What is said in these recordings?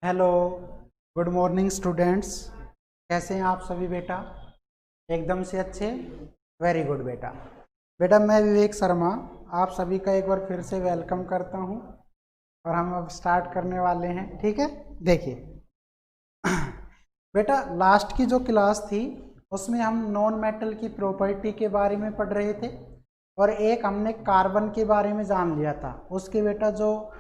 Hello, good morning students. कैसे हैं आप सभी बेटा? एकदम से अच्छे, वेरी गुड बेटा। बेटा मैं विवेक शर्मा आप सभी का एक बार फिर से वेलकम करता हूं और हम अब स्टार्ट करने वाले हैं। ठीक है, देखिए बेटा लास्ट की जो क्लास थी उसमें हम नॉन मेटल की प्रॉपर्टी के बारे में पढ़ रहे थे और एक हमने कार्बन के बारे में जान लिया था। उसके बेटा जो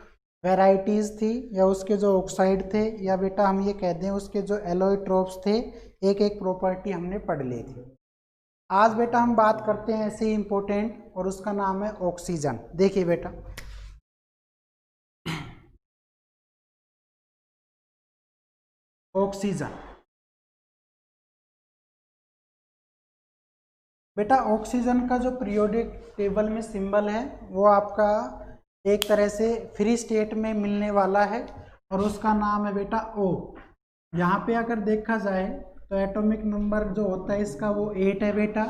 वेराइटीज़ थी या उसके जो ऑक्साइड थे या बेटा हम ये कह दें उसके जो एलोट्रोप्स थे, एक एक प्रॉपर्टी हमने पढ़ ली थी। आज बेटा हम बात करते हैं ऐसे ही इम्पोर्टेंट और उसका नाम है ऑक्सीजन। देखिए बेटा ऑक्सीजन, बेटा ऑक्सीजन का जो पीरियोडिक टेबल में सिंबल है वो आपका एक तरह से फ्री स्टेट में मिलने वाला है और उसका नाम है बेटा O। यहाँ पे अगर देखा जाए तो एटॉमिक नंबर जो होता है इसका वो 8 है बेटा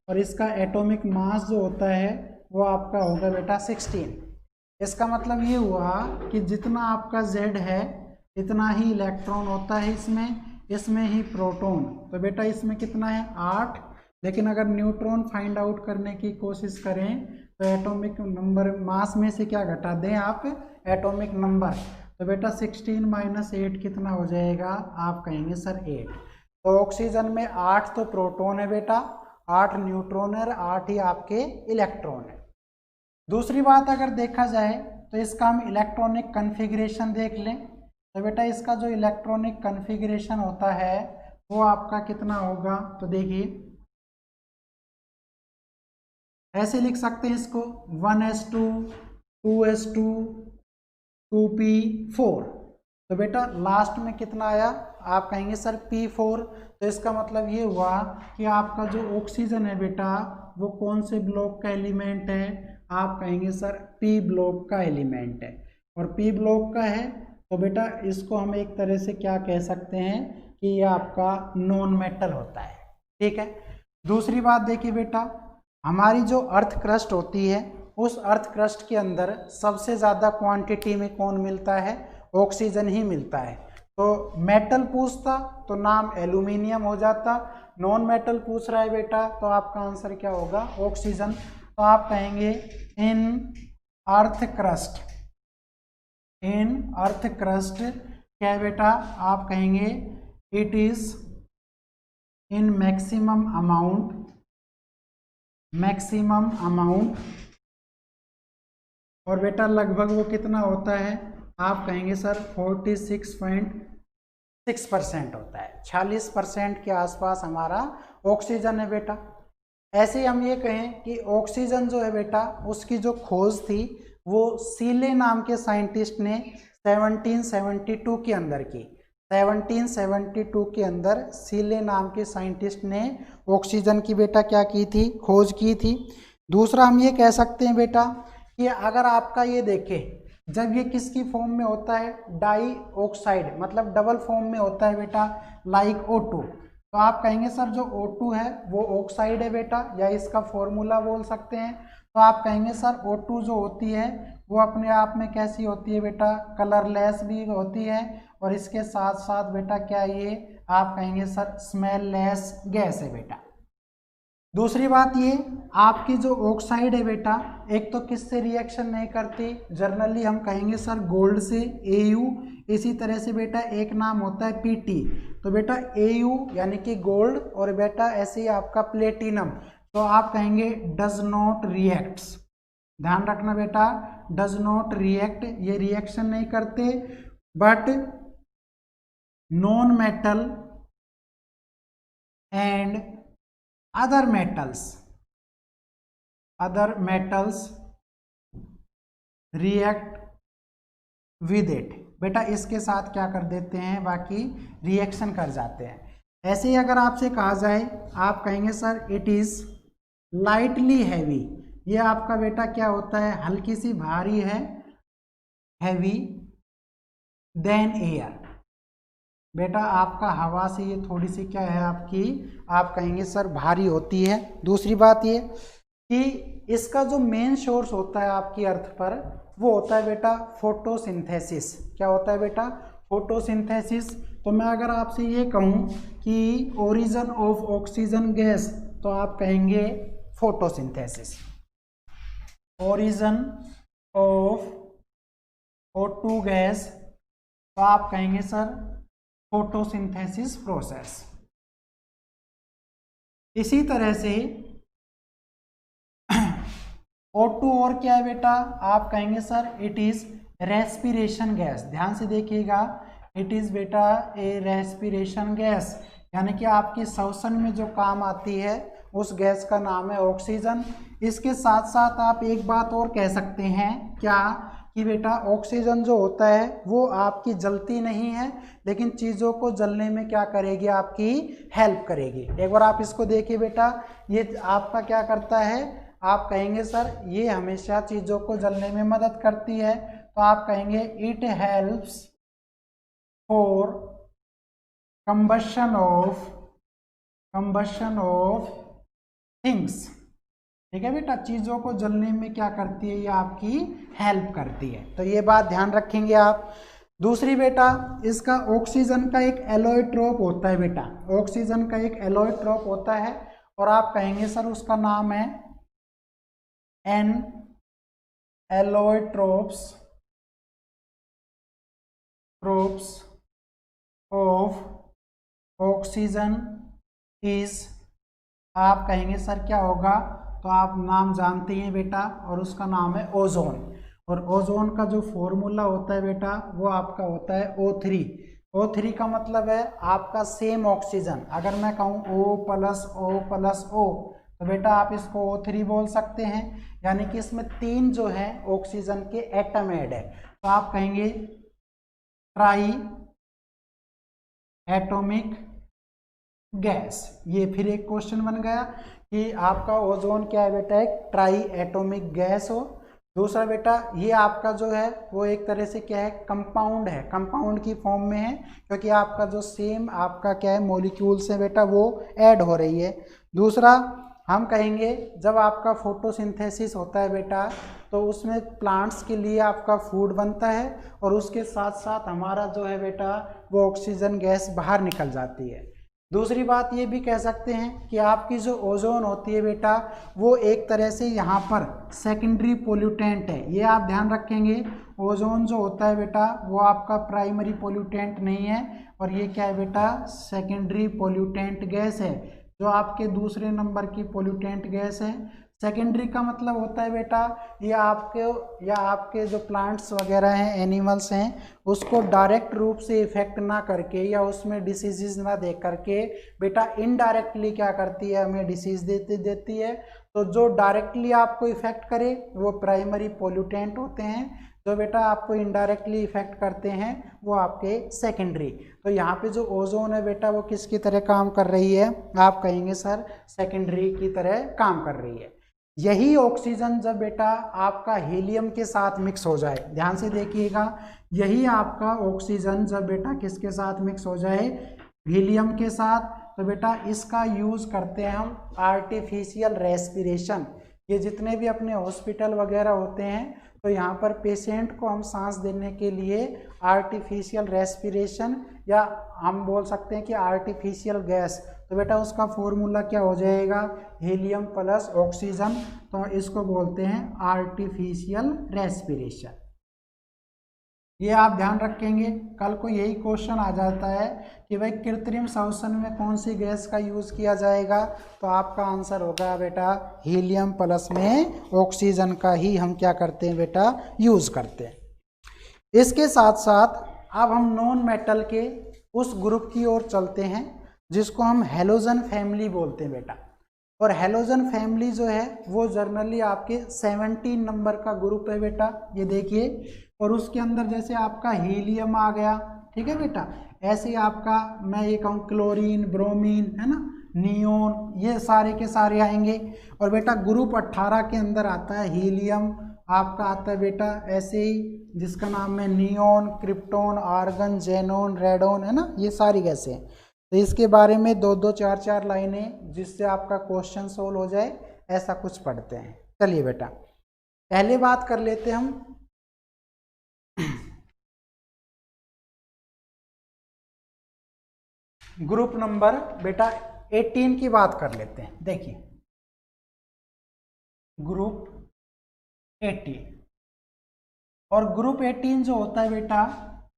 और इसका एटॉमिक मास जो होता है वो आपका होगा बेटा 16। इसका मतलब ये हुआ कि जितना आपका Z है इतना ही इलेक्ट्रॉन होता है इसमें ही प्रोटॉन। तो बेटा इसमें कितना है 8, लेकिन अगर न्यूट्रॉन फाइंड आउट करने की कोशिश करें तो एटॉमिक नंबर मास में से क्या घटा दें आप, एटॉमिक नंबर। तो बेटा 16 माइनस 8 कितना हो जाएगा, आप कहेंगे सर 8। तो ऑक्सीजन में 8 तो प्रोटॉन है बेटा, 8 न्यूट्रॉन है और 8 ही आपके इलेक्ट्रॉन है। दूसरी बात अगर देखा जाए तो इसका हम इलेक्ट्रॉनिक कन्फिग्रेशन देख लें तो बेटा इसका जो इलेक्ट्रॉनिक कन्फिग्रेशन होता है वो आपका कितना होगा, तो देखिए ऐसे लिख सकते हैं इसको 1s2 2s2 2p4। तो बेटा लास्ट में कितना आया, आप कहेंगे सर p4। तो इसका मतलब ये हुआ कि आपका जो ऑक्सीजन है बेटा वो कौन से ब्लॉक का एलिमेंट है, आप कहेंगे सर p ब्लॉक का एलिमेंट है। और p ब्लॉक का है तो बेटा इसको हम एक तरह से क्या कह सकते हैं कि ये आपका नॉन मेटल होता है। ठीक है, दूसरी बात देखिए बेटा, हमारी जो अर्थ क्रस्ट होती है उस अर्थ क्रस्ट के अंदर सबसे ज़्यादा क्वांटिटी में कौन मिलता है, ऑक्सीजन ही मिलता है। तो मेटल पूछता तो नाम एल्यूमिनियम हो जाता, नॉन मेटल पूछ रहा है बेटा तो आपका आंसर क्या होगा, ऑक्सीजन। तो आप कहेंगे इन अर्थ क्रस्ट, इन अर्थ क्रस्ट क्या है बेटा, आप कहेंगे it is in maximum amount और बेटा लगभग वो कितना होता है, आप कहेंगे सर 46.6% होता है। 46% के आसपास हमारा ऑक्सीजन है बेटा। ऐसे हम ये कहें कि ऑक्सीजन जो है बेटा उसकी जो खोज थी वो सीले नाम के साइंटिस्ट ने 1772 के अंदर की। 1772 के अंदर सीले नाम के साइंटिस्ट ने ऑक्सीजन की बेटा क्या की थी, खोज की थी। दूसरा हम ये कह सकते हैं बेटा कि अगर आपका ये देखें जब ये किसकी फॉर्म में होता है, डाई ऑक्साइड मतलब डबल फॉर्म में होता है बेटा, लाइक O2। तो आप कहेंगे सर जो O2 है वो ऑक्साइड है बेटा, या इसका फॉर्मूला बोल सकते हैं। तो आप कहेंगे सर O2 जो होती है वो अपने आप में कैसी होती है बेटा, कलरलेस भी होती है और इसके साथ साथ बेटा क्या ये, आप कहेंगे सर स्मेललेस गैस है बेटा। दूसरी बात ये, आपकी जो ऑक्साइड है बेटा एक तो किससे रिएक्शन नहीं करती, जर्नली हम कहेंगे सर गोल्ड से Au। इसी तरह से बेटा एक नाम होता है Pt। तो बेटा Au यानी कि गोल्ड और बेटा ऐसे ही आपका प्लेटिनम, तो आप कहेंगे डज नॉट रिएक्ट्स। ध्यान रखना बेटा, डज नॉट रिएक्ट, ये रिएक्शन नहीं करते। But non metal and other metals react with it। बेटा इसके साथ क्या कर देते हैं, बाकी रिएक्शन कर जाते हैं। ऐसे ही अगर आपसे कहा जाए, आप कहेंगे sir it is lightly heavy, ये आपका बेटा क्या होता है, हल्की सी भारी है, हैवी देन एयर। बेटा आपका हवा से ये थोड़ी सी क्या है आपकी, आप कहेंगे सर भारी होती है। दूसरी बात ये कि इसका जो मेन सोर्स होता है आपकी अर्थ पर वो होता है बेटा फोटोसिंथेसिस। क्या होता है बेटा, फोटोसिंथेसिस। तो मैं अगर आपसे ये कहूँ कि ओरिजिन ऑफ ऑक्सीजन गैस, तो आप कहेंगे photosynthesis. Origin of O2 gas, तो आप कहेंगे सर फोटोसिंथेसिस प्रोसेस। इसी तरह से O2 और क्या है बेटा, आप कहेंगे sir it is respiration gas. ध्यान से देखिएगा, इट इज बेटा ए रेस्पिरेशन गैस, यानी कि आपकी श्वसन में जो काम आती है उस गैस का नाम है ऑक्सीजन। इसके साथ साथ आप एक बात और कह सकते हैं क्या, कि बेटा ऑक्सीजन जो होता है वो आपकी जलती नहीं है, लेकिन चीज़ों को जलने में क्या करेगी, आपकी हेल्प करेगी। एक बार आप इसको देखिए बेटा, ये आपका क्या करता है, आप कहेंगे सर ये हमेशा चीज़ों को जलने में मदद करती है, तो आप कहेंगे it helps for combustion of things. ठीक है बेटा, चीज़ों को जलने में क्या करती है, ये आपकी हेल्प करती है। तो ये बात ध्यान रखेंगे आप। दूसरी बेटा, इसका ऑक्सीजन का एक एलोट्रोप होता है बेटा, ऑक्सीजन का एक एलोट्रोप होता है, और आप कहेंगे सर उसका नाम है an allotropes of oxygen is, आप कहेंगे सर क्या होगा, तो आप नाम जानते हैं बेटा, और उसका नाम है ओजोन। और ओजोन का जो फॉर्मूला होता है बेटा वो आपका होता है O3। O3 का मतलब है आपका सेम ऑक्सीजन। अगर मैं कहूँ O+O+O, तो बेटा आप इसको O3 बोल सकते हैं, यानी कि इसमें 3 जो है ऑक्सीजन के एटम ऐड है, तो आप कहेंगे ट्राई एटॉमिक गैस। ये फिर एक क्वेश्चन बन गया कि आपका ओजोन क्या है बेटा, एक ट्राई एटॉमिक गैस हो। दूसरा बेटा, ये आपका जो है वो एक तरह से क्या है, कंपाउंड है, कंपाउंड की फॉर्म में है, क्योंकि आपका जो सेम आपका क्या है मॉलिक्यूल्स है बेटा वो ऐड हो रही है। दूसरा हम कहेंगे जब आपका फोटोसिंथेसिस होता है बेटा, तो उसमें प्लांट्स के लिए आपका फूड बनता है, और उसके साथ साथ हमारा जो है बेटा वो ऑक्सीजन गैस बाहर निकल जाती है। दूसरी बात ये भी कह सकते हैं कि आपकी जो ओजोन होती है बेटा वो एक तरह से यहाँ पर सेकेंडरी पोल्यूटेंट है, ये आप ध्यान रखेंगे। ओजोन जो होता है बेटा वो आपका प्राइमरी पोल्यूटेंट नहीं है, और ये क्या है बेटा, सेकेंडरी पोल्यूटेंट गैस है, जो आपके दूसरे नंबर की पोल्यूटेंट गैस है। सेकेंडरी का मतलब होता है बेटा ये आपके जो प्लांट्स वगैरह हैं, एनिमल्स हैं, उसको डायरेक्ट रूप से इफेक्ट ना करके या उसमें डिसीजेज ना दे करके बेटा इनडायरेक्टली क्या करती है, हमें डिसीज देती है। तो जो डायरेक्टली आपको इफेक्ट करे वो प्राइमरी पोल्यूटेंट होते हैं, जो बेटा आपको इनडायरेक्टली इफेक्ट करते हैं वो आपके सेकेंडरी। तो यहाँ पे जो ओजोन है बेटा वो किसकी तरह काम कर रही है, आप कहेंगे सर सेकेंडरी की तरह काम कर रही है। यही ऑक्सीजन जब बेटा आपका हीलियम के साथ मिक्स हो जाए, ध्यान से देखिएगा, यही आपका ऑक्सीजन जब बेटा किसके साथ मिक्स हो जाए, हीलियम के साथ, तो बेटा इसका यूज करते हैं हम आर्टिफिशियल रेस्पिरेशन। ये जितने भी अपने हॉस्पिटल वगैरह होते हैं, तो यहाँ पर पेशेंट को हम सांस देने के लिए आर्टिफिशियल रेस्पिरेशन, या हम बोल सकते हैं कि आर्टिफिशियल गैस, तो बेटा उसका फॉर्मूला क्या हो जाएगा, हीलियम प्लस ऑक्सीजन, तो इसको बोलते हैं आर्टिफिशियल रेस्पिरेशन। ये आप ध्यान रखेंगे, कल को यही क्वेश्चन आ जाता है कि भाई कृत्रिम श्वसन में कौन सी गैस का यूज़ किया जाएगा, तो आपका आंसर होगा बेटा हीलियम प्लस में ऑक्सीजन का ही हम क्या करते हैं बेटा, यूज़ करते हैं। इसके साथ साथ अब हम नॉन मेटल के उस ग्रुप की ओर चलते हैं जिसको हम हैलोजन फैमिली बोलते हैं बेटा। और हैलोजन फैमिली जो है वो जनरली आपके 17 नंबर का ग्रुप है बेटा, ये देखिए। और उसके अंदर जैसे आपका हीलियम आ गया, ठीक है बेटा, ऐसे आपका मैं ये कहूँ क्लोरीन, ब्रोमीन, है ना, नियोन, ये सारे के सारे आएंगे। और बेटा ग्रुप 18 के अंदर आता है हीलियम, आपका आता है बेटा ऐसे ही जिसका नाम है neon, krypton, argon, xenon, radon, है ना, ये सारी गैसें हैं। तो इसके बारे में 2-2, 4-4 लाइनें जिससे आपका क्वेश्चन सोल्व हो जाए, ऐसा कुछ पढ़ते हैं। चलिए बेटा पहले बात कर लेते हैं हम ग्रुप नंबर बेटा 18 की बात कर लेते हैं। देखिए ग्रुप 18, और ग्रुप 18 जो होता है बेटा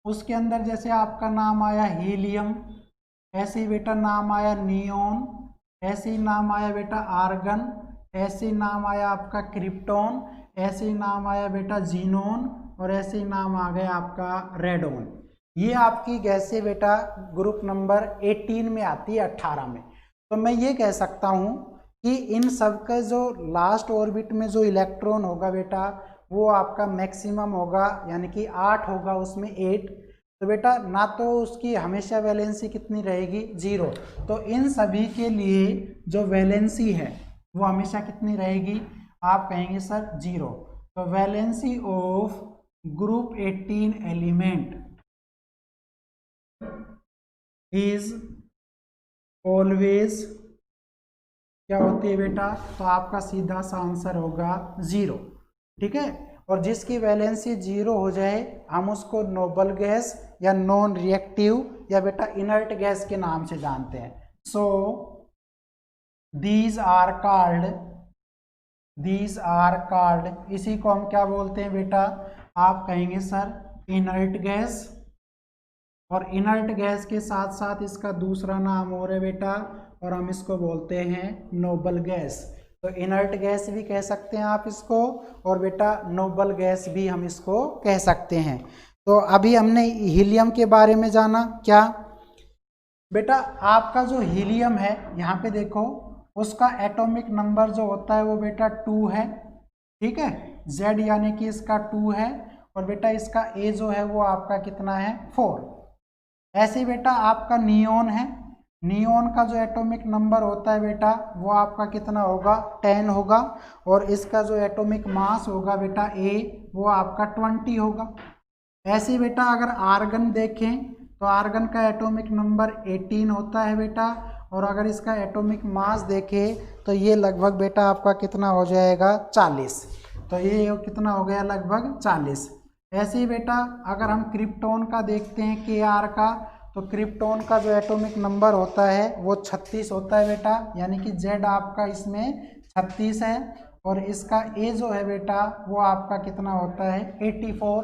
उसके अंदर जैसे आपका नाम आया हीलियम, ऐसे ही बेटा नाम आया नियोन, ऐसे ही नाम आया बेटा आर्गन, ऐसे ही नाम आया आपका क्रिप्टॉन, ऐसे ही नाम आया बेटा जीनोन, और ऐसे ही नाम आ गया आपका रेडोन। ये आपकी गैसें बेटा ग्रुप नंबर 18 में आती है, 18 में। तो मैं ये कह सकता हूँ कि इन सब का जो लास्ट ऑर्बिट में जो इलेक्ट्रॉन होगा बेटा वो आपका मैक्सिमम होगा, यानी कि 8 होगा, उसमें 8। तो बेटा ना तो उसकी हमेशा वैलेंसी कितनी रहेगी, 0। तो इन सभी के लिए जो वैलेंसी है वो हमेशा कितनी रहेगी, आप कहेंगे सर 0। तो valency of group 18 element is always क्या होती है बेटा, तो आपका सीधा सा आंसर होगा 0। ठीक है, और जिसकी वैलेंसी 0 हो जाए हम उसको नोबल गैस या नॉन रिएक्टिव या बेटा इनर्ट गैस के नाम से जानते हैं। सो दीज आर कॉल्ड, इसी को हम क्या बोलते हैं बेटा, आप कहेंगे सर इनर्ट गैस। और इनर्ट गैस के साथ साथ इसका दूसरा नाम और है बेटा, और हम इसको बोलते हैं नोबल गैस। तो इनर्ट गैस भी कह सकते हैं आप इसको, और बेटा नोबल गैस भी हम इसको कह सकते हैं। तो अभी हमने हीलियम के बारे में जाना। क्या बेटा आपका जो हीलियम है यहाँ पे देखो, उसका एटॉमिक नंबर जो होता है वो बेटा 2 है। ठीक है, Z यानी कि इसका 2 है, और बेटा इसका A जो है वो आपका कितना है, 4। ऐसे ही बेटा आपका नियोन है, नियोन का जो एटॉमिक नंबर होता है बेटा वो आपका कितना होगा, 10 होगा, और इसका जो एटॉमिक मास होगा बेटा A वो आपका 20 होगा। ऐसे ही बेटा अगर आर्गन देखें तो आर्गन का एटॉमिक नंबर 18 होता है बेटा, और अगर इसका एटॉमिक मास देखें तो ये लगभग बेटा आपका कितना हो जाएगा, 40। तो ये कितना हो गया, लगभग 40। ऐसे ही बेटा अगर हम क्रिप्टॉन का देखते हैं Kr का, तो क्रिप्टॉन का जो एटॉमिक नंबर होता है वो 36 होता है बेटा, यानी कि Z आपका इसमें 36 है, और इसका A जो है बेटा वो आपका कितना होता है, 84।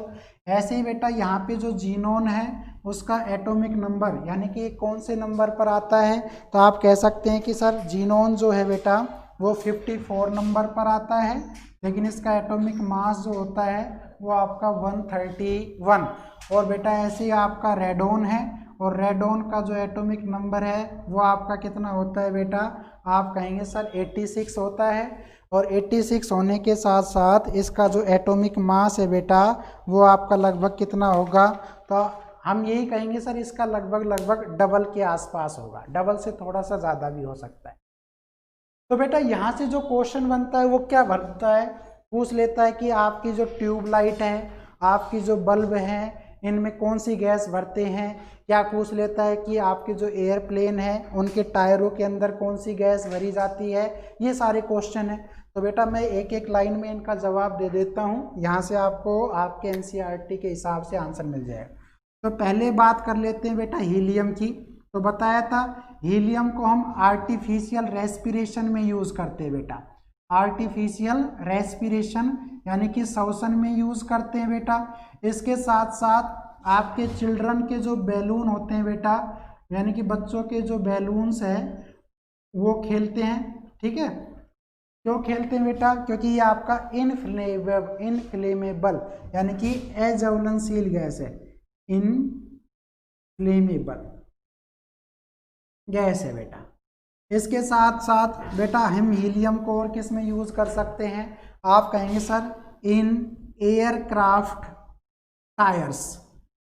ऐसे ही बेटा यहाँ पे जो जीनोन है उसका एटॉमिक नंबर यानी कि कौन से नंबर पर आता है, तो आप कह सकते हैं कि सर जीनोन जो है बेटा वो 54 नंबर पर आता है, लेकिन इसका एटॉमिक मास जो होता है वो आपका 131। और बेटा ऐसे ही आपका रेडोन है, और रेडोन का जो एटॉमिक नंबर है वो आपका कितना होता है बेटा, आप कहेंगे सर 86 होता है। और 86 होने के साथ साथ इसका जो एटॉमिक मास है बेटा वो आपका लगभग कितना होगा, तो हम यही कहेंगे सर इसका लगभग डबल के आसपास होगा, डबल से थोड़ा सा ज़्यादा भी हो सकता है। तो बेटा यहाँ से जो क्वेश्चन बनता है वो क्या बनता है, पूछ लेता है कि आपकी जो ट्यूबलाइट है, आपकी जो बल्ब हैं, इनमें कौन सी गैस भरते हैं। क्या पूछ लेता है कि आपके जो एयरप्लेन है उनके टायरों के अंदर कौन सी गैस भरी जाती है। ये सारे क्वेश्चन हैं। तो बेटा मैं एक एक लाइन में इनका जवाब दे देता हूँ, यहाँ से आपको आपके एनसीईआरटी के हिसाब से आंसर मिल जाएगा। तो पहले बात कर लेते हैं बेटा हीलियम की। तो बताया था हीलियम को हम आर्टिफिशियल रेस्पिरेशन में यूज़ करते हैं बेटा, आर्टिफिशियल रेस्पिरेशन यानी कि श्वसन में यूज़ करते हैं बेटा। इसके साथ साथ आपके चिल्ड्रन के जो बैलून होते हैं बेटा, यानी कि बच्चों के जो बैलून्स हैं वो खेलते हैं। ठीक है, क्यों खेलते हैं बेटा, क्योंकि ये आपका इनफ्लेमेबल यानी कि अज्वलनशील गैस है, इनफ्लेमेबल गैस है बेटा। इसके साथ साथ बेटा हम हीलियम को और किस में यूज़ कर सकते हैं, आप कहेंगे sir in aircraft tyres,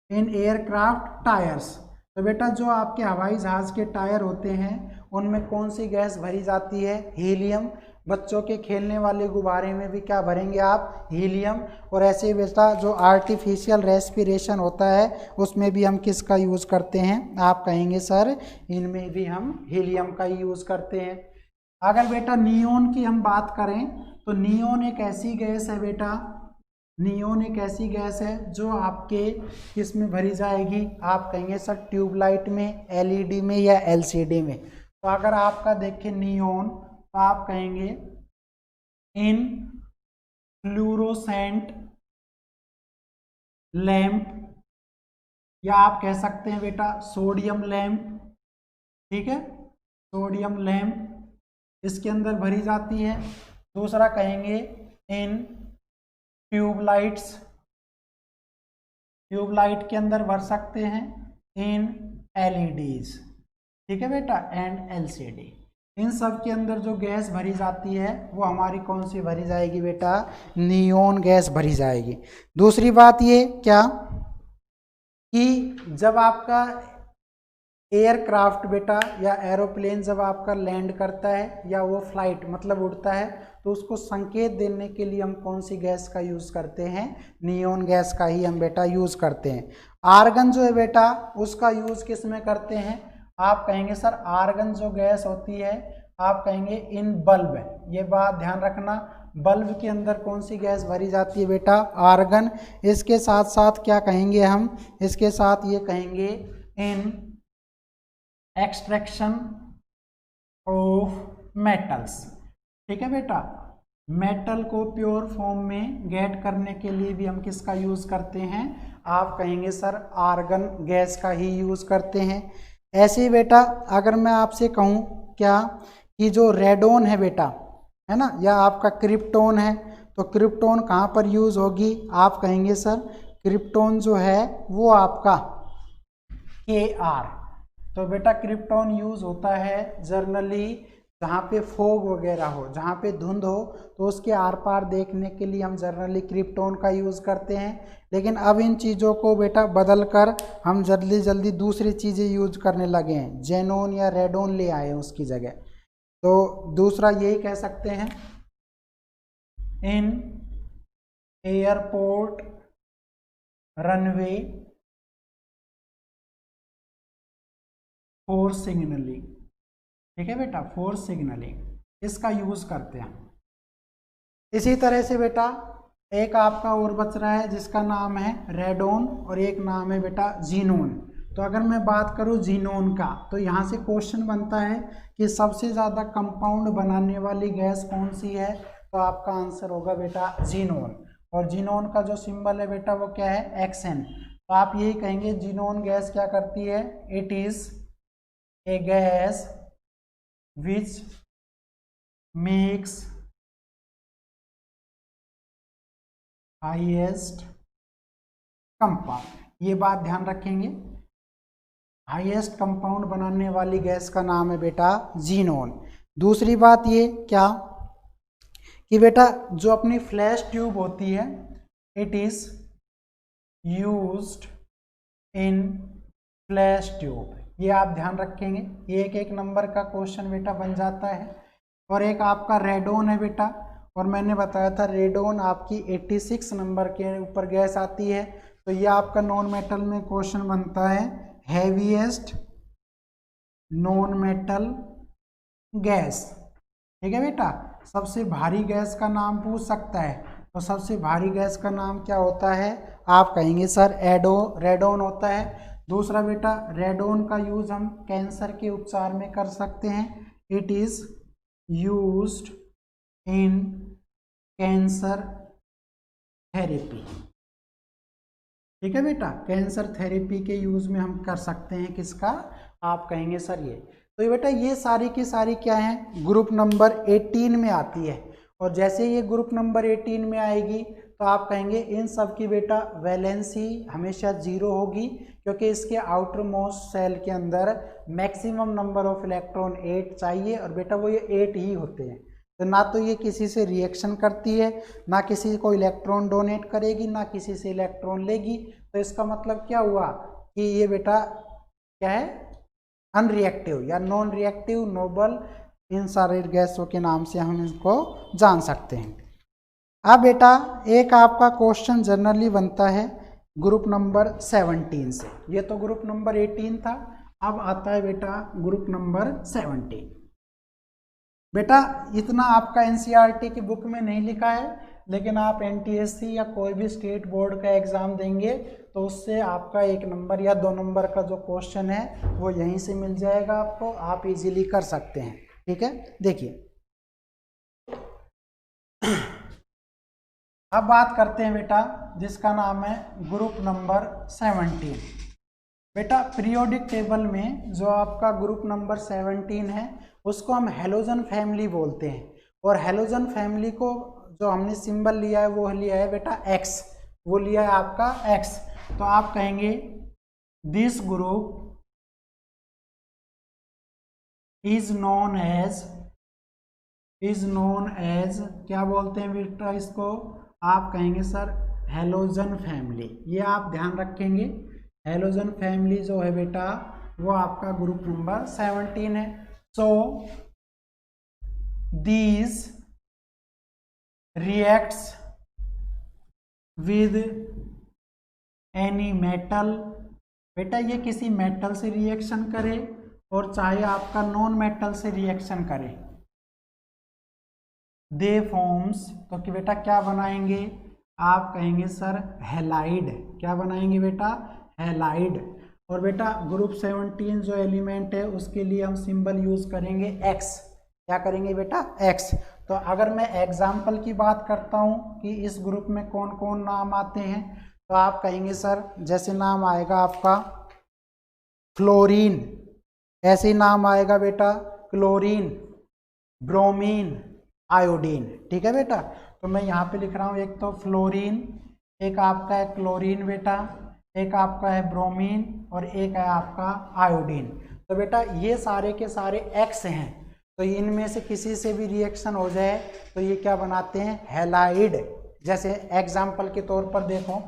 in aircraft tyres. तो बेटा जो आपके हवाई जहाज़ के टायर होते हैं उनमें कौन सी गैस भरी जाती है, हीलियम। बच्चों के खेलने वाले गुब्बारे में भी क्या भरेंगे आप, हीलियम। और ऐसे बेटा जो आर्टिफिशियल रेस्पिरेशन होता है उसमें भी हम किसका यूज़ करते हैं, आप कहेंगे सर इनमें भी हम हीलियम का यूज़ करते हैं। अगर बेटा नियोन की हम बात करें तो नियोन एक ऐसी गैस है बेटा नियोन एक ऐसी गैस है जो आपके किस में भरी जाएगी, आप कहेंगे सर ट्यूबलाइट में, एलईडी में या एलसीडी में। तो अगर आपका देखें नियोन तो आप कहेंगे इन फ्लूरोसेंट लैंप, या आप कह सकते हैं बेटा सोडियम लैंप, ठीक है, सोडियम लैंप इसके अंदर भरी जाती है। दूसरा कहेंगे इन ट्यूबलाइट्स, ट्यूबलाइट के अंदर भर सकते हैं, इन एलईडीज, ठीक है बेटा, एंड एलसीडी। इन सब के अंदर जो गैस भरी जाती है वो हमारी कौन सी भरी जाएगी बेटा, नियोन गैस भरी जाएगी। दूसरी बात ये क्या कि जब आपका एयरक्राफ्ट बेटा या एरोप्लेन जब आपका लैंड करता है या वो फ्लाइट मतलब उड़ता है तो उसको संकेत देने के लिए हम कौन सी गैस का यूज़ करते हैं, नियोन गैस का ही हम बेटा यूज़ करते हैं। आर्गन जो है बेटा उसका यूज़ किस में करते हैं, आप कहेंगे सर आर्गन जो गैस होती है आप कहेंगे इन बल्ब, ये बात ध्यान रखना, बल्ब के अंदर कौन सी गैस भरी जाती है बेटा, आर्गन। इसके साथ साथ क्या कहेंगे हम, इसके साथ ये कहेंगे इन एक्सट्रैक्शन ऑफ मेटल्स, ठीक है बेटा, मेटल को प्योर फॉर्म में गेट करने के लिए भी हम किसका यूज़ करते हैं, आप कहेंगे सर आर्गन गैस का ही यूज़ करते हैं। ऐसे ही बेटा अगर मैं आपसे कहूँ क्या कि जो रेडोन है बेटा, है ना, या आपका क्रिप्टोन है, तो क्रिप्टोन कहाँ पर यूज़ होगी, आप कहेंगे सर क्रिप्टोन जो है वो आपका Kr। तो बेटा क्रिप्टोन यूज़ होता है जर्नली जहाँ पे फोग वगैरह हो, जहाँ पे धुंध हो, तो उसके आर पार देखने के लिए हम जर्नली क्रिप्टोन का यूज़ करते हैं। लेकिन अब इन चीज़ों को बेटा बदल कर हम जल्दी जल्दी दूसरी चीज़ें यूज करने लगे हैं, जेनोन या रेडोन ले आए हैं उसकी जगह। तो दूसरा यही कह सकते हैं इन एयरपोर्ट रनवे फॉर सिग्नलिंग, ठीक है बेटा, फॉर सिग्नलिंग इसका यूज करते हैं। इसी तरह से बेटा एक आपका और बच रहा है जिसका नाम है रेडोन और एक नाम है बेटा जीनोन। तो अगर मैं बात करूं जीनोन का तो यहाँ से क्वेश्चन बनता है कि सबसे ज़्यादा कंपाउंड बनाने वाली गैस कौन सी है, तो आपका आंसर होगा बेटा जीनोन। और जीनोन का जो सिंबल है बेटा वो क्या है, XN। तो आप यही कहेंगे जीनोन गैस क्या करती है, it is a gas which makes highest compound, ये बात ध्यान रखेंगे, हाईएस्ट कंपाउंड बनाने वाली गैस का नाम है बेटा जीनोन। दूसरी बात ये क्या कि बेटा जो अपनी फ्लैश ट्यूब होती है it is used in flash tube, ये आप ध्यान रखेंगे, एक एक नंबर का क्वेश्चन बेटा बन जाता है। और एक आपका रेडोन है बेटा, और मैंने बताया था रेडोन आपकी 86 नंबर के ऊपर गैस आती है। तो ये आपका नॉन मेटल में क्वेश्चन बनता है हैवीएस्ट नॉन मेटल गैस, ठीक है बेटा, सबसे भारी गैस का नाम पूछ सकता है। तो सबसे भारी गैस का नाम क्या होता है, आप कहेंगे सर रेडोन होता है। दूसरा बेटा रेडोन का यूज हम कैंसर के उपचार में कर सकते हैं, it is used in cancer therapy, ठीक है बेटा, कैंसर थेरेपी के यूज में हम कर सकते हैं किसका, आप कहेंगे सर ये। तो ये बेटा ये सारी की सारी क्या है, ग्रुप नंबर 18 में आती है। और जैसे ये ग्रुप नंबर 18 में आएगी तो आप कहेंगे इन सब की बेटा वैलेंसी हमेशा 0 होगी, क्योंकि इसके आउटर मोस्ट सेल के अंदर मैक्सिमम नंबर ऑफ इलेक्ट्रॉन 8 चाहिए, और बेटा वो ये 8 ही होते हैं। तो ना तो ये किसी से रिएक्शन करती है, ना किसी को इलेक्ट्रॉन डोनेट करेगी, ना किसी से इलेक्ट्रॉन लेगी। तो इसका मतलब क्या हुआ कि ये बेटा क्या है, अनरिएक्टिव या नॉन रिएक्टिव नोबल, इन सारे गैसों के नाम से हम इसको जान सकते हैं। अब बेटा एक आपका क्वेश्चन जनरली बनता है ग्रुप नंबर 17 से, ये तो ग्रुप नंबर 18 था, अब आता है बेटा ग्रुप नंबर 17। बेटा इतना आपका एनसीईआरटी की बुक में नहीं लिखा है, लेकिन आप NTSC या कोई भी स्टेट बोर्ड का एग्ज़ाम देंगे तो उससे आपका 1 नंबर या 2 नंबर का जो क्वेश्चन है वो यहीं से मिल जाएगा आपको, आप इजीली कर सकते हैं। ठीक है, देखिए अब बात करते हैं बेटा जिसका नाम है ग्रुप नंबर 17। बेटा पीरियोडिक टेबल में जो आपका ग्रुप नंबर 17 है उसको हम हैलोजन फैमिली बोलते हैं, और हैलोजन फैमिली को जो हमने सिंबल लिया है वो लिया है बेटा X, वो लिया है आपका X। तो आप कहेंगे this group is known as क्या बोलते हैं बेटा इसको, आप कहेंगे सर हैलोजन फैमिली। ये आप ध्यान रखेंगे, हैलोजन फैमिली जो है बेटा वो आपका ग्रुप नंबर 17 है। So these reacts with any metal, बेटा ये किसी मेटल से रिएक्शन करे और चाहे आपका नॉन मेटल से रिएक्शन करे, दे फॉर्म्स, तो कि बेटा क्या बनाएंगे, आप कहेंगे सर हैलाइड। क्या बनाएंगे बेटा, हैलाइड। और बेटा ग्रुप 17 जो एलिमेंट है उसके लिए हम सिंबल यूज करेंगे X। क्या करेंगे बेटा, X। तो अगर मैं एग्जाम्पल की बात करता हूँ कि इस ग्रुप में कौन कौन नाम आते हैं, तो आप कहेंगे सर जैसे नाम आएगा आपका फ्लोरीन, ऐसे नाम आएगा बेटा क्लोरीन, ब्रोमीन, आयोडीन। ठीक है बेटा, तो मैं यहाँ पे लिख रहा हूँ एक तो फ्लोरीन, एक आपका है क्लोरीन बेटा, एक आपका है ब्रोमीन और एक है आपका आयोडीन। तो बेटा ये सारे के सारे X हैं, तो इनमें से किसी से भी रिएक्शन हो जाए तो ये क्या बनाते हैं, हैलाइड। जैसे एग्जाम्पल के तौर पर देखो,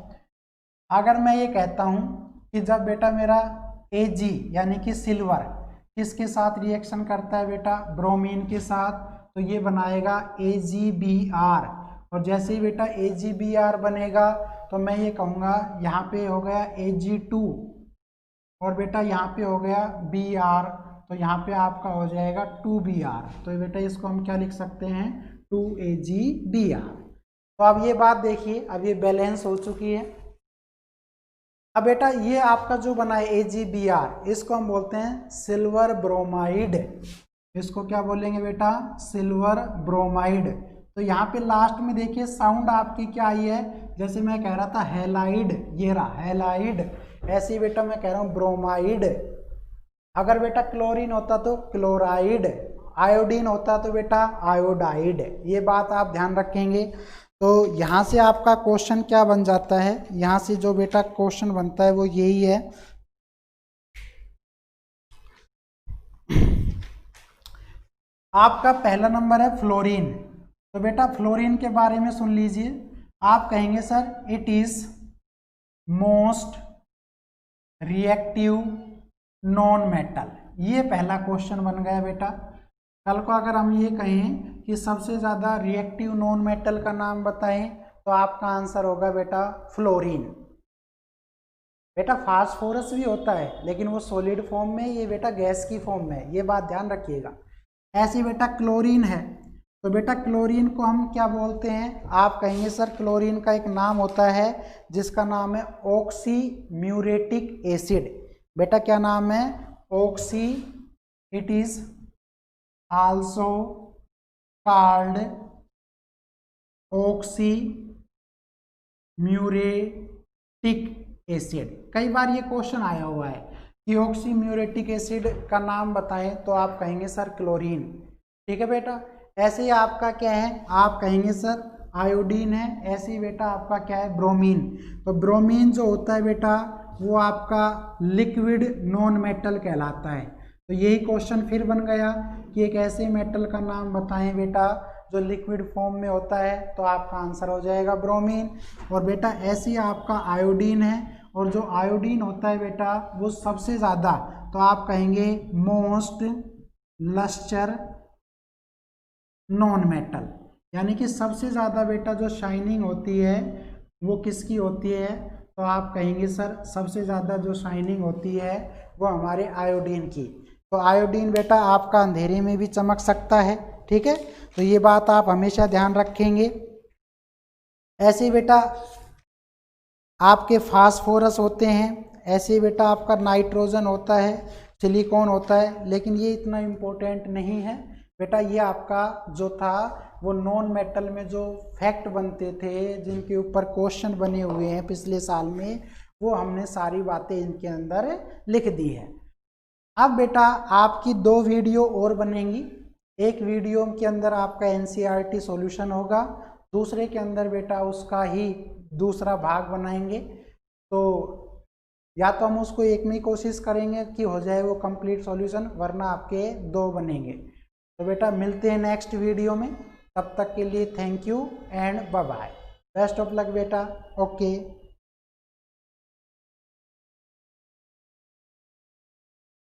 अगर मैं ये कहता हूँ कि जब बेटा मेरा Ag यानी कि सिल्वर किसके साथ रिएक्शन करता है बेटा, ब्रोमीन के साथ, तो ये बनाएगा AgBr। और जैसे ही बेटा AgBr बनेगा तो मैं ये कहूँगा यहाँ पे हो गया Ag2 और बेटा यहाँ पे हो गया Br, तो यहाँ पे आपका हो जाएगा 2Br। तो बेटा इसको हम क्या लिख सकते हैं, 2AgBr। तो अब ये बात देखिए, अब ये बैलेंस हो चुकी है। अब बेटा ये आपका जो बना है AgBr, इसको हम बोलते हैं सिल्वर ब्रोमाइड। इसको क्या बोलेंगे बेटा, सिल्वर ब्रोमाइड। तो यहाँ पे लास्ट में देखिए साउंड आपकी क्या आई है, जैसे मैं कह रहा था हैलाइड, ये रहा हैलाइड, ऐसे ही बेटा मैं कह रहा हूँ ब्रोमाइड। अगर बेटा क्लोरीन होता तो क्लोराइड, आयोडीन होता तो बेटा आयोडाइड। ये बात आप ध्यान रखेंगे। तो यहाँ से आपका क्वेश्चन क्या बन जाता है, यहाँ से जो बेटा क्वेश्चन बनता है वो यही है, आपका पहला नंबर है फ्लोरीन। तो बेटा फ्लोरीन के बारे में सुन लीजिए, आप कहेंगे sir it is most reactive non metal. ये पहला क्वेश्चन बन गया बेटा। कल को अगर हम ये कहें कि सबसे ज़्यादा रिएक्टिव नॉन मेटल का नाम बताएं तो आपका आंसर होगा बेटा फ्लोरीन। बेटा फास्फोरस भी होता है लेकिन वो सॉलिड फॉर्म में, ये बेटा गैस की फॉर्म में, ये बात ध्यान रखिएगा। ऐसी बेटा क्लोरीन है, तो बेटा क्लोरीन को हम क्या बोलते हैं, आप कहेंगे सर क्लोरीन का एक नाम होता है जिसका नाम है ऑक्सीम्यूरेटिक एसिड। बेटा क्या नाम है, oxy, it is also called oxymuriatic acid. कई बार ये क्वेश्चन आया हुआ है कि ऑक्सीम्यूरेटिक एसिड का नाम बताएं, तो आप कहेंगे सर क्लोरीन। ठीक है बेटा, ऐसे ही आपका क्या है, आप कहेंगे सर आयोडीन है, ऐसे ही बेटा आपका क्या है ब्रोमीन। तो ब्रोमीन जो होता है बेटा वो आपका लिक्विड नॉन मेटल कहलाता है। तो यही क्वेश्चन फिर बन गया कि एक ऐसे मेटल का नाम बताएं बेटा जो लिक्विड फॉर्म में होता है, तो आपका आंसर हो जाएगा ब्रोमीन। और बेटा ऐसे ही आपका आयोडीन है, और जो आयोडीन होता है बेटा वो सबसे ज़्यादा, तो आप कहेंगे मोस्ट लस्टर नॉन मेटल, यानी कि सबसे ज़्यादा बेटा जो शाइनिंग होती है वो किसकी होती है, तो आप कहेंगे सर सबसे ज़्यादा जो शाइनिंग होती है वो हमारे आयोडीन की। तो आयोडीन बेटा आपका अंधेरे में भी चमक सकता है। ठीक है, तो ये बात आप हमेशा ध्यान रखेंगे। ऐसे बेटा आपके फास्फोरस होते हैं, ऐसे बेटा आपका नाइट्रोजन होता है, सिलिकॉन होता है, लेकिन ये इतना इम्पोर्टेंट नहीं है बेटा। ये आपका जो था वो नॉन मेटल में जो फैक्ट बनते थे, जिनके ऊपर क्वेश्चन बने हुए हैं पिछले साल में, वो हमने सारी बातें इनके अंदर लिख दी है। अब बेटा आपकी 2 वीडियो और बनेंगी। एक वीडियो के अंदर आपका एनसीईआरटी सॉल्यूशन होगा, दूसरे के अंदर बेटा उसका ही दूसरा भाग बनाएंगे। तो या तो हम उसको एक में ही कोशिश करेंगे कि हो जाए वो कंप्लीट सॉल्यूशन, वरना आपके 2 बनेंगे। तो बेटा मिलते हैं नेक्स्ट वीडियो में, तब तक के लिए thank you and bye bye, best of luck बेटा। ओके।